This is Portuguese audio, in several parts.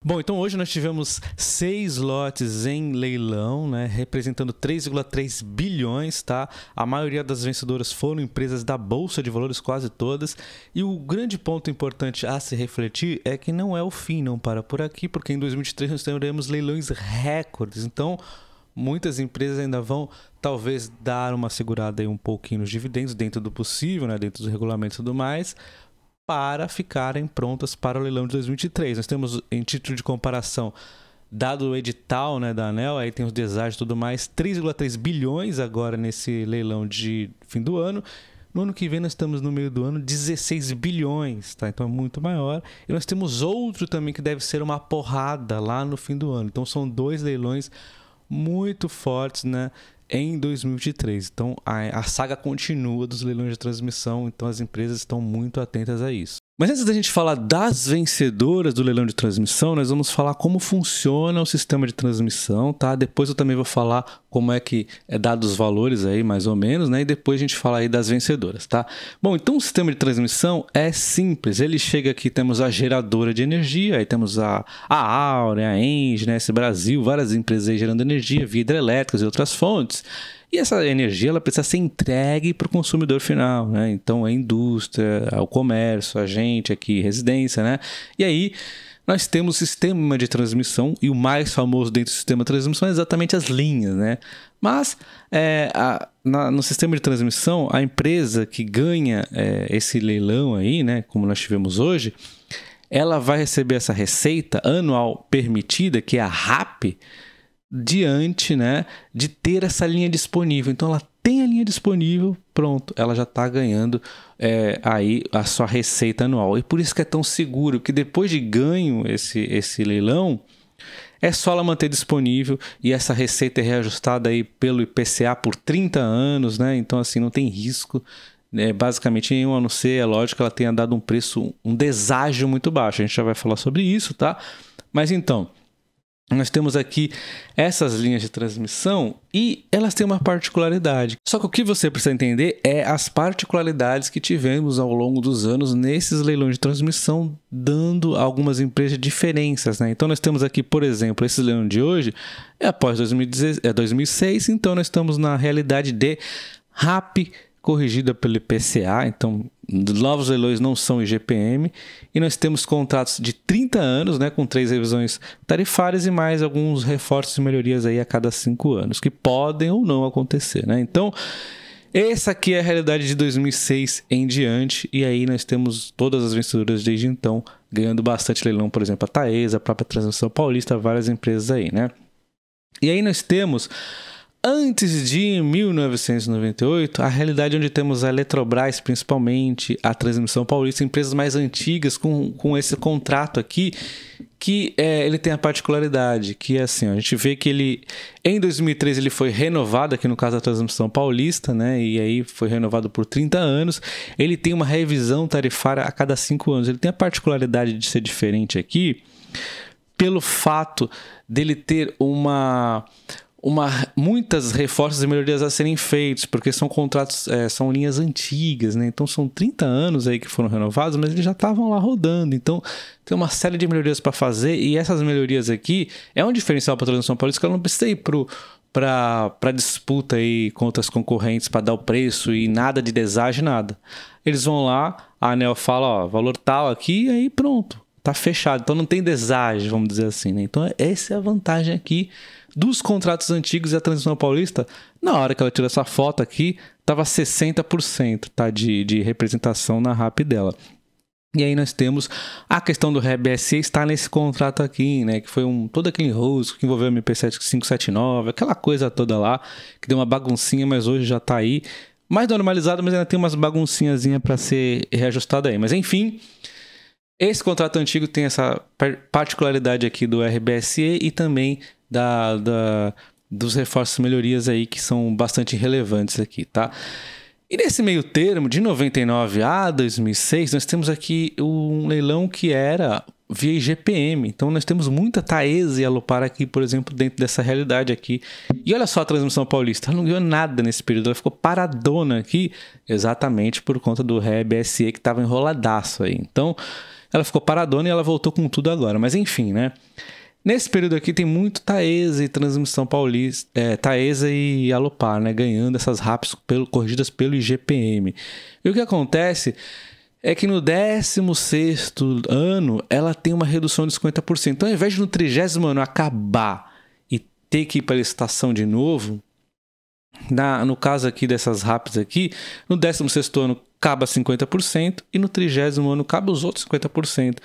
Bom, então hoje nós tivemos 6 lotes em leilão, né, representando 3,3 bilhões, tá? A maioria das vencedoras foram empresas da Bolsa de Valores, quase todas. E o grande ponto importante a se refletir é que não é o fim, não para por aqui, porque em 2023 nós teremos leilões recordes. Então, muitas empresas ainda vão, talvez, dar uma segurada aí um pouquinho nos dividendos, dentro do possível, né, dentro dos regulamentos e tudo mais, para ficarem prontas para o leilão de 2023. Nós temos, em título de comparação, dado o edital, né, da ANEEL, aí tem os deságios e tudo mais, 3,3 bilhões agora nesse leilão de fim do ano. No ano que vem nós estamos no meio do ano 16 bilhões, tá? Então é muito maior. E nós temos outro também que deve ser uma porrada lá no fim do ano. Então são 2 leilões muito fortes, né, em 2023. Então a saga continua dos leilões de transmissão, então as empresas estão muito atentas a isso. Mas antes da gente falar das vencedoras do leilão de transmissão, nós vamos falar como funciona o sistema de transmissão, tá? Depois eu também vou falar como é que é dado os valores aí, mais ou menos, né? E depois a gente fala aí das vencedoras, tá? Bom, então o sistema de transmissão é simples. Ele chega aqui, temos a geradora de energia, aí temos a Áurea, a Engie, né? Esse Brasil, várias empresas aí gerando energia via hidrelétricas e outras fontes. E essa energia ela precisa ser entregue para o consumidor final, né? Então a indústria, o comércio, a gente aqui, residência, né? E aí nós temos o sistema de transmissão, e o mais famoso dentro do sistema de transmissão é exatamente as linhas, né? Mas no sistema de transmissão, a empresa que ganha esse leilão aí, né? Como nós tivemos hoje, ela vai receber essa receita anual permitida, que é a RAP, diante, né, de ter essa linha disponível. Então ela tem a linha disponível, pronto, ela já está ganhando aí a sua receita anual. E por isso que é tão seguro, que depois de ganho esse leilão, é só ela manter disponível, e essa receita é reajustada aí pelo IPCA por 30 anos, né? Então assim, não tem risco, né, basicamente nenhum, a não ser, é lógico, que ela tenha dado um preço, um deságio muito baixo. A gente já vai falar sobre isso, tá? Mas então, nós temos aqui essas linhas de transmissão e elas têm uma particularidade. Só que o que você precisa entender é as particularidades que tivemos ao longo dos anos nesses leilões de transmissão, dando algumas empresas diferenças, né? Então nós temos aqui, por exemplo, esse leilão de hoje é após 2006, então nós estamos na realidade de RAP corrigida pelo IPCA, então novos leilões não são IGPM, e nós temos contratos de 30 anos, né, com 3 revisões tarifárias e mais alguns reforços e melhorias aí a cada 5 anos, que podem ou não acontecer, né? Então, essa aqui é a realidade de 2006 em diante, e aí nós temos todas as vencedoras desde então ganhando bastante leilão, por exemplo, a Taesa, a própria Transmissão Paulista, várias empresas aí, né? E aí nós temos, antes de 1998, a realidade onde temos a Eletrobras, principalmente, a Transmissão Paulista, empresas mais antigas com esse contrato aqui, que ele tem a particularidade, que é assim, ó, a gente vê que ele, em 2003, ele foi renovado, aqui no caso da Transmissão Paulista, né, e aí foi renovado por 30 anos, ele tem uma revisão tarifária a cada 5 anos, ele tem a particularidade de ser diferente aqui, pelo fato dele ter muitas reforços e melhorias a serem feitos, porque são contratos, são linhas antigas, né? Então são 30 anos aí que foram renovados, mas eles já estavam lá rodando, então tem uma série de melhorias para fazer, e essas melhorias aqui é um diferencial para a Transmissão Paulista, que ela não precisa ir para disputa aí contra as concorrentes para dar o preço e nada de deságio, nada. Eles vão lá, a ANEEL fala, ó, valor tal aqui, e aí pronto, tá fechado, então não tem deságio, vamos dizer assim, né? Então essa é a vantagem aqui dos contratos antigos. E a Transmissão Paulista, na hora que ela tirou essa foto aqui, estava 60%, tá, de representação na RAP dela. E aí nós temos a questão do RBSE está nesse contrato aqui, né, que foi todo aquele rosco que envolveu o MP7579, aquela coisa toda lá, que deu uma baguncinha, mas hoje já está aí, mais normalizado, mas ainda tem umas baguncinhazinhas para ser reajustada aí. Mas enfim, esse contrato antigo tem essa particularidade aqui do RBSE e também dos reforços e melhorias aí que são bastante relevantes aqui, tá? E nesse meio termo, de 99 a 2006, nós temos aqui um leilão que era via IGPM. Então nós temos muita Taesa e Alupar aqui, por exemplo, dentro dessa realidade aqui. E olha só a Transmissão Paulista, ela não ganhou nada nesse período, ela ficou paradona aqui, exatamente por conta do RBSE que estava enroladaço aí. Então ela ficou paradona e ela voltou com tudo agora. Mas enfim, né? Nesse período aqui tem muito Taesa e Transmissão Paulista, Taesa e Alupar, né? Ganhando essas RAPs corrigidas pelo IGPM. E o que acontece é que no 16º ano ela tem uma redução de 50%. Então, ao invés de no 30º ano acabar e ter que ir para a licitação de novo, no caso aqui dessas RAPs aqui, no 16º ano acaba 50% e no 30º ano acaba os outros 50%.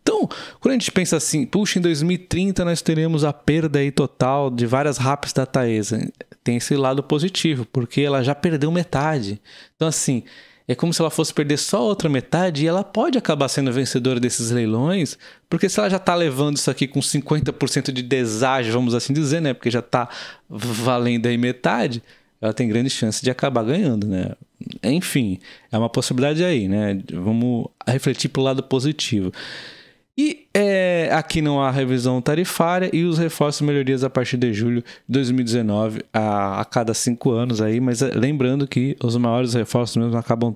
Então, quando a gente pensa assim, puxa, em 2030 nós teremos a perda aí total de várias RAPs da Taesa. Tem esse lado positivo, porque ela já perdeu metade. Então, assim, é como se ela fosse perder só a outra metade e ela pode acabar sendo vencedora desses leilões, porque se ela já está levando isso aqui com 50% de deságio, vamos assim dizer, né? Porque já está valendo aí metade, ela tem grande chance de acabar ganhando, né? Enfim, é uma possibilidade aí, né? Vamos refletir para o lado positivo. E aqui não há revisão tarifária e os reforços e melhorias a partir de julho de 2019 a cada 5 anos aí, mas lembrando que os maiores reforços mesmo acabam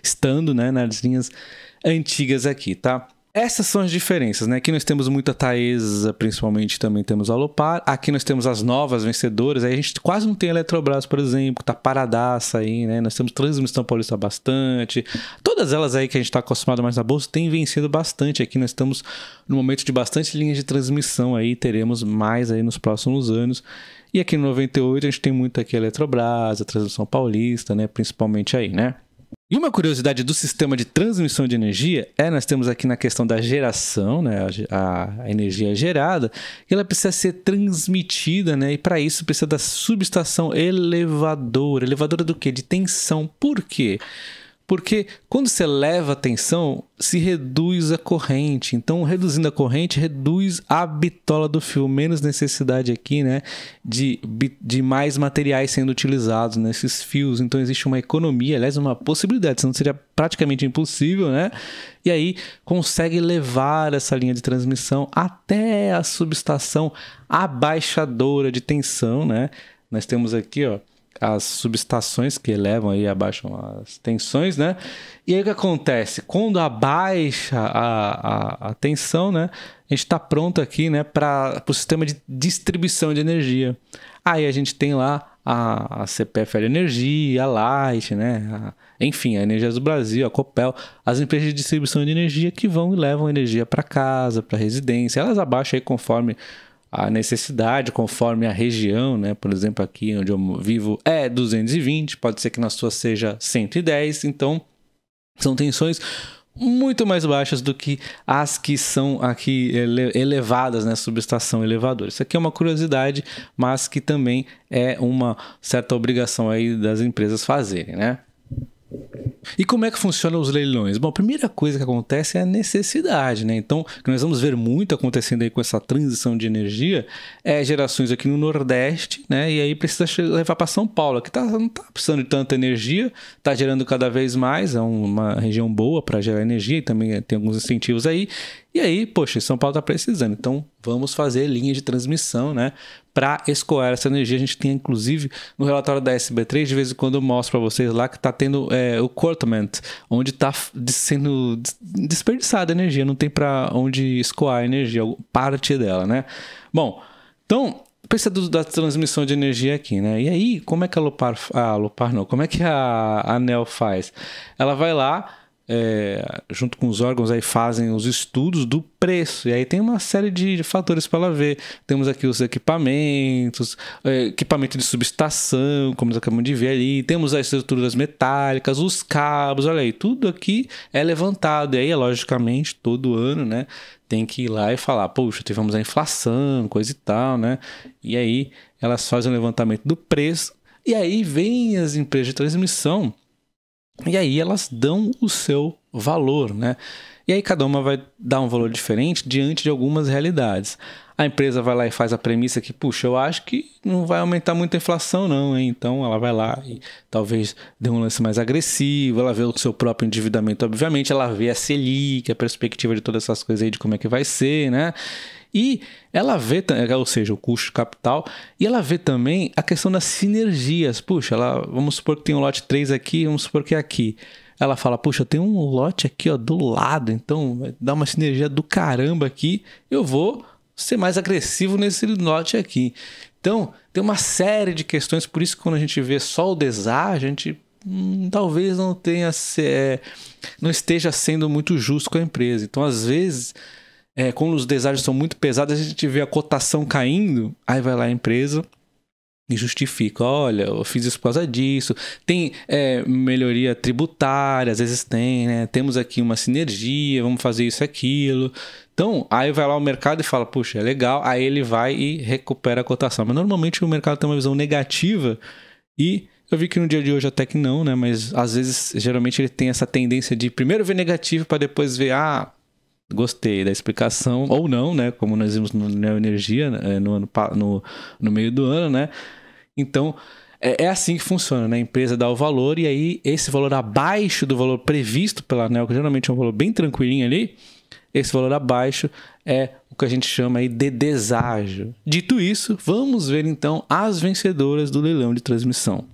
estando, né, nas linhas antigas aqui, tá? Essas são as diferenças, né? Aqui nós temos muita Taesa, principalmente também temos a Alupar. Aqui nós temos as novas vencedoras. Aí a gente quase não tem a Eletrobras, por exemplo, tá paradaça aí, né? Nós temos Transmissão Paulista bastante. Todas elas aí que a gente está acostumado mais na bolsa têm vencido bastante. Aqui nós estamos no momento de bastante linhas de transmissão aí, teremos mais aí nos próximos anos. E aqui no 98 a gente tem muito aqui a Eletrobras, a Transmissão Paulista, né? Principalmente aí, né? E uma curiosidade do sistema de transmissão de energia nós temos aqui na questão da geração, né, a energia gerada, e ela precisa ser transmitida, né, e para isso precisa da subestação elevadora. Elevadora do quê? De tensão. Por quê? Porque quando você eleva a tensão, se reduz a corrente. Então, reduzindo a corrente, reduz a bitola do fio. Menos necessidade aqui, né, de mais materiais sendo utilizados nesses fios. Então, existe uma economia, aliás, uma possibilidade, senão seria praticamente impossível, né? E aí, consegue levar essa linha de transmissão até a subestação abaixadora de tensão, né? Nós temos aqui, ó, as subestações que elevam aí, abaixam as tensões, né? E aí o que acontece? Quando abaixa a tensão, né? A gente está pronto aqui, né, para o sistema de distribuição de energia. Aí a gente tem lá a CPFL Energia, a Light, né? Enfim, a Energias do Brasil, a Copel, as empresas de distribuição de energia que vão e levam energia para casa, para residência. Elas abaixam aí conforme a necessidade, conforme a região, né? Por exemplo, aqui onde eu vivo é 220, pode ser que na sua seja 110, então são tensões muito mais baixas do que as que são aqui elevadas, né? Subestação elevadora. Isso aqui é uma curiosidade, mas que também é uma certa obrigação aí das empresas fazerem, né? E como é que funcionam os leilões? Bom, a primeira coisa que acontece é a necessidade, né? Então, o que nós vamos ver muito acontecendo aí com essa transição de energia é gerações aqui no Nordeste, né? E aí precisa levar para São Paulo, que não tá precisando de tanta energia, tá gerando cada vez mais, é uma região boa para gerar energia e também tem alguns incentivos aí. E aí, poxa, São Paulo está precisando, então vamos fazer linha de transmissão, né, para escoar essa energia. A gente tem, inclusive, no relatório da SB3, de vez em quando eu mostro para vocês lá que está tendo o curtailment, onde está sendo desperdiçada a energia, não tem para onde escoar a energia, parte dela, né? Bom, então, precisa da transmissão de energia aqui, né? E aí, como é que como é que a ANEEL faz? Ela vai lá, junto com os órgãos aí fazem os estudos do preço, e aí tem uma série de fatores para ela ver. Temos aqui os equipamentos, equipamento de subestação, como nós acabamos de ver ali, temos as estruturas metálicas, os cabos, olha aí, tudo aqui é levantado, e aí logicamente todo ano, né, tem que ir lá e falar, poxa, tivemos a inflação, coisa e tal, né, e aí elas fazem o levantamento do preço, e aí vem as empresas de transmissão. E aí elas dão o seu valor, né? E aí cada uma vai dar um valor diferente diante de algumas realidades. A empresa vai lá e faz a premissa que, puxa, eu acho que não vai aumentar muito a inflação não, hein? Então ela vai lá e talvez dê um lance mais agressivo, ela vê o seu próprio endividamento, obviamente, ela vê a Selic, a perspectiva de todas essas coisas aí, de como é que vai ser, né? E ela vê, ou seja, o custo de capital, e ela vê também a questão das sinergias. Puxa, vamos supor que tem um lote 3 aqui, vamos supor que é aqui. ela fala, puxa, eu tenho um lote aqui, ó, do lado, então vai dar uma sinergia do caramba aqui, eu vou ser mais agressivo nesse lote aqui. Então, tem uma série de questões, por isso que quando a gente vê só o deságio, a gente talvez não tenha, não esteja sendo muito justo com a empresa. Então, às vezes, quando os deságios são muito pesados, a gente vê a cotação caindo, aí vai lá a empresa e justifica, olha, eu fiz isso por causa disso, tem melhoria tributária, às vezes tem, né? Temos aqui uma sinergia, vamos fazer isso e aquilo. Então, aí vai lá o mercado e fala, puxa, é legal, aí ele vai e recupera a cotação. Mas normalmente o mercado tem uma visão negativa e eu vi que no dia de hoje até que não, né? Mas às vezes, geralmente ele tem essa tendência de primeiro ver negativo para depois ver, gostei da explicação, ou não, né? Como nós vimos no Neoenergia no meio do ano, né? Então, é assim que funciona, né? A empresa dá o valor e aí esse valor abaixo do valor previsto pela ANEEL, que geralmente é um valor bem tranquilinho ali, esse valor abaixo é o que a gente chama aí de deságio. Dito isso, vamos ver então as vencedoras do leilão de transmissão.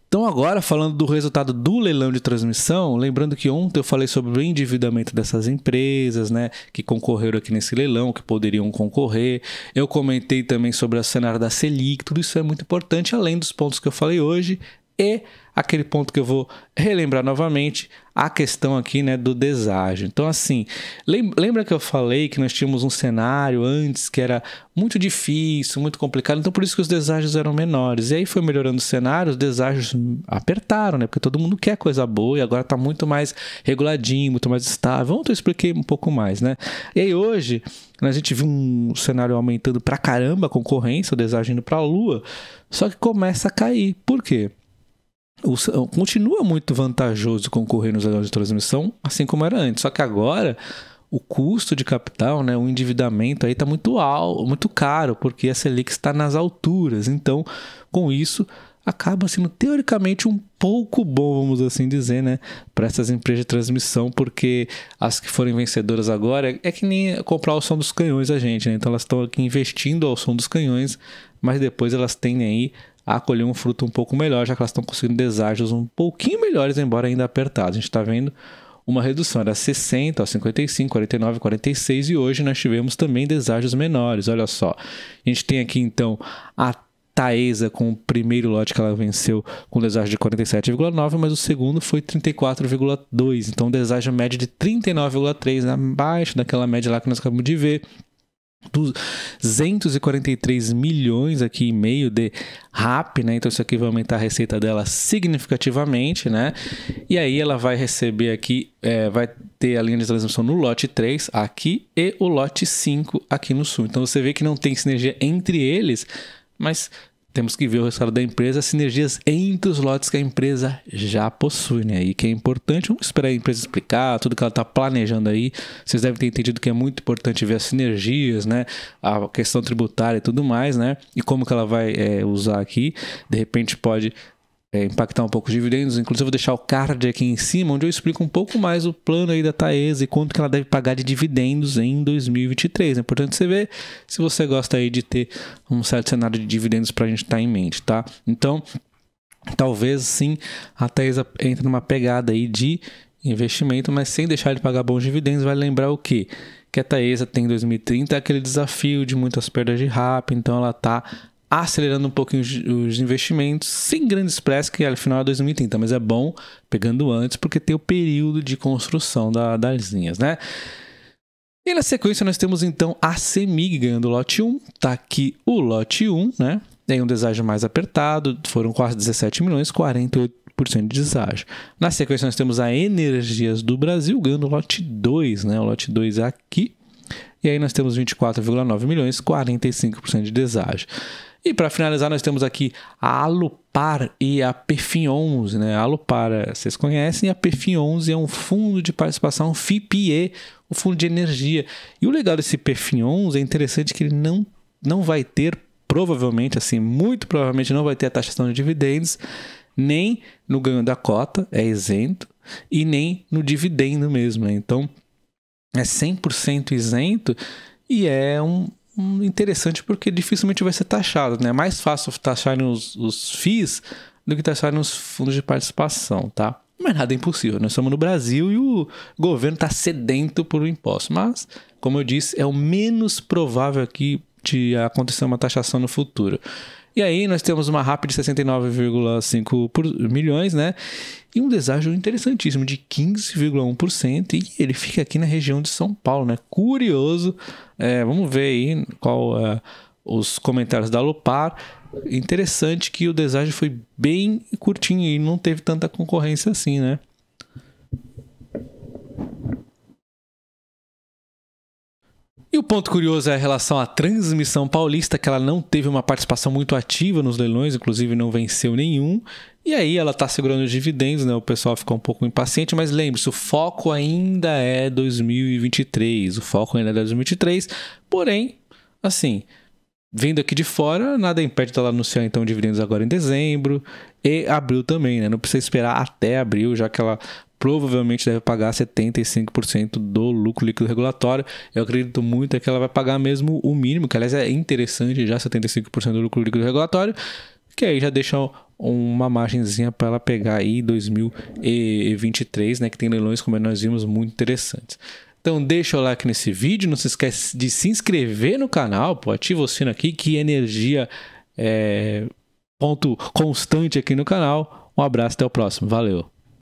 Então agora, falando do resultado do leilão de transmissão, lembrando que ontem eu falei sobre o endividamento dessas empresas, né, que concorreram aqui nesse leilão, que poderiam concorrer. Eu comentei também sobre o cenário da Selic, tudo isso é muito importante, além dos pontos que eu falei hoje e aquele ponto que eu vou relembrar novamente, a questão aqui, né, do deságio. Então, assim, lembra que eu falei que nós tínhamos um cenário antes que era muito difícil, muito complicado, então por isso que os deságios eram menores. E aí foi melhorando o cenário, os deságios apertaram, né, porque todo mundo quer coisa boa e agora está muito mais reguladinho, muito mais estável. Ontem eu expliquei um pouco mais, né? E aí hoje a gente viu um cenário aumentando pra caramba a concorrência, o deságio indo pra lua, só que começa a cair. Por quê? Continua muito vantajoso concorrer nos leilões de transmissão, assim como era antes. Só que agora o custo de capital, né, o endividamento aí está muito alto, muito caro, porque a Selic está nas alturas. Então, com isso, acaba sendo teoricamente um pouco bom, vamos assim dizer, né, para essas empresas de transmissão, porque as que forem vencedoras agora é que nem comprar o som dos canhões a gente, né? Então elas estão aqui investindo ao som dos canhões, mas depois elas tendem aí a colher um fruto um pouco melhor, já que elas estão conseguindo deságios um pouquinho melhores, embora ainda apertados. A gente está vendo uma redução, era 60, 55, 49, 46 e hoje nós tivemos também deságios menores, olha só. A gente tem aqui então a Taesa com o primeiro lote que ela venceu com deságio de 47,9, mas o segundo foi 34,2, então deságio médio de 39,3, abaixo daquela média lá que nós acabamos de ver. 243 milhões aqui e meio de RAP, né? Então isso aqui vai aumentar a receita dela significativamente, né? E aí ela vai receber aqui, vai ter a linha de transmissão no lote 3 aqui e o lote 5 aqui no sul. Então você vê que não tem sinergia entre eles, mas temos que ver o resultado da empresa, sinergias entre os lotes que a empresa já possui, né? E que é importante, vamos esperar a empresa explicar tudo que ela está planejando aí. Vocês devem ter entendido que é muito importante ver as sinergias, né? A questão tributária e tudo mais, né? E como que ela vai usar aqui. De repente pode impactar um pouco os dividendos. Inclusive eu vou deixar o card aqui em cima, onde eu explico um pouco mais o plano aí da Taesa e quanto que ela deve pagar de dividendos em 2023. É importante você ver se você gosta aí de ter um certo cenário de dividendos para a gente estar em mente, tá? Então, talvez sim a Taesa entre numa pegada aí de investimento, mas sem deixar de pagar bons dividendos. Vai lembrar o quê? Que a Taesa tem em 2030 aquele desafio de muitas perdas de RAP, então ela está acelerando um pouquinho os investimentos, sem grandes presses, que é final de 2030, mas é bom pegando antes, porque tem o período de construção das linhas, né? E na sequência nós temos então a CEMIG ganhando o lote 1, tá aqui o lote 1, né? Tem um deságio mais apertado, foram quase 17 milhões, 48% de deságio. Na sequência nós temos a Energias do Brasil ganhando o lote 2, né? O lote 2 é aqui. E aí nós temos 24,9 milhões, 45% de deságio. E para finalizar, nós temos aqui a Alupar e a Perfin 11, né? A Alupar, vocês conhecem, e a Perfin 11 é um fundo de participação FIPE, o fundo de energia. E o legal desse Perfin 11 é interessante que ele não vai ter, provavelmente, assim, muito provavelmente não vai ter a taxação de dividendos, nem no ganho da cota, é isento, e nem no dividendo mesmo, né? Então, é 100% isento e é interessante porque dificilmente vai ser taxado, né? É mais fácil taxar os FIIs do que taxar nos fundos de participação, tá? Mas nada é impossível. Nós estamos no Brasil e o governo está sedento por um imposto. Mas, como eu disse, é o menos provável aqui de acontecer uma taxação no futuro. E aí nós temos uma RAP de 69,5 milhões, né? E um deságio interessantíssimo de 15,1%. E ele fica aqui na região de São Paulo, né? Curioso. Vamos ver aí qual os comentários da Alupar. Interessante que o deságio foi bem curtinho e não teve tanta concorrência assim, né? E o ponto curioso é a relação à Transmissão Paulista, que ela não teve uma participação muito ativa nos leilões, inclusive não venceu nenhum. E aí ela está segurando os dividendos, né? O pessoal ficou um pouco impaciente, mas lembre-se, o foco ainda é 2023. O foco ainda é 2023, porém, assim, vendo aqui de fora, nada impede dela anunciar então dividendos agora em dezembro e abril também, né? Não precisa esperar até abril, já que ela provavelmente deve pagar 75% do lucro líquido regulatório. Eu acredito muito que ela vai pagar mesmo o mínimo, que aliás é interessante já 75% do lucro líquido regulatório, que aí já deixa uma margenzinha para ela pegar aí 2023, né, que tem leilões, como nós vimos, muito interessantes. Então deixa o like nesse vídeo, não se esquece de se inscrever no canal, pô, ativa o sino aqui, que energia é ponto constante aqui no canal. Um abraço, até o próximo, valeu!